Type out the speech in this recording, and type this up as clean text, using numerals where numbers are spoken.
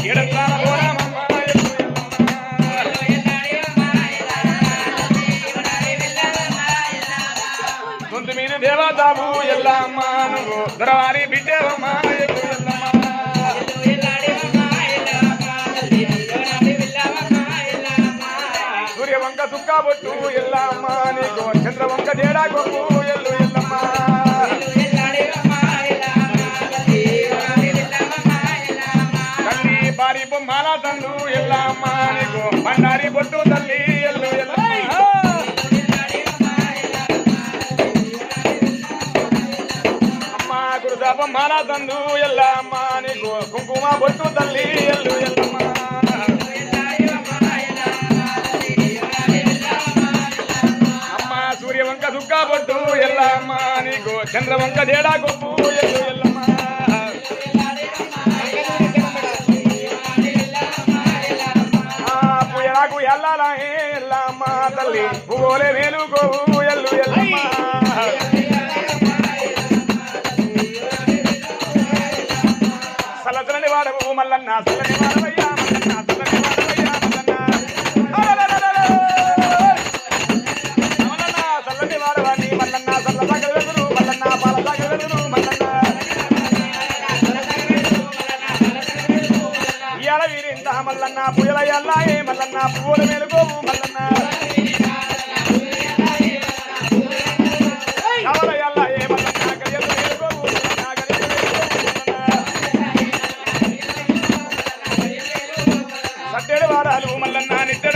ఎడంతాన పోరామమ్మ సొంత మీరు దేవతావు ఎల్లమ్మ నువ్వు దొరవారి బిడ్డేవమ్మ సూర్యవంక సుక్క బొట్టు ఎల్లమ్మ నీకు చంద్రవంక జేడా కొప్పు ఎల్లు ఎల్లమ్మ తల్లి బారి బొమ్మల తండు ఎల్లమ్మ నీకు బండారి బొట్టు తల్లి ఎల్లు ఎల్లమ్మ అమ్మ గురుదా బొమ్మల తండు ఎల్లమ్మ నీకు కుంకుమ బొట్టు తల్లి ఎల్లు ఎల్లమ్మ సూర్యవంక సుక్క బొట్టు ఎల్లమ్మ నీకు చంద్రవంక జేడా కొప్పు ఎల్లు ఎల్లమ్మ పుయలకు ఎల్లాలా ఎల్లమ్మ తల్లి పువ్వులే వేలుకోవు ఎల్లు ఎల్లమ్మ సలసలని వాడవు మల్లన్న సల్లని వాడవయ్యా మల్లన్న సల్లని వాడవయ్యా మల్లన్న వాడవాణి మల్లన్న సల్ల సాగరు మల్లన్న పాల సాగరు మల్లన్న ఇయాల వీరింత మల్లన్న పుయల ఎల్లాయే మల్లన్న పువ్వుల మేలుకోవు మల్లన్న కవల ఎల్లాయే మల్లన్న గడియలు మేలుకోవు మల్లన్న గడియలు మేలుకోవు సట్టెడు వారాలు మల్లన్న నిట్టెడు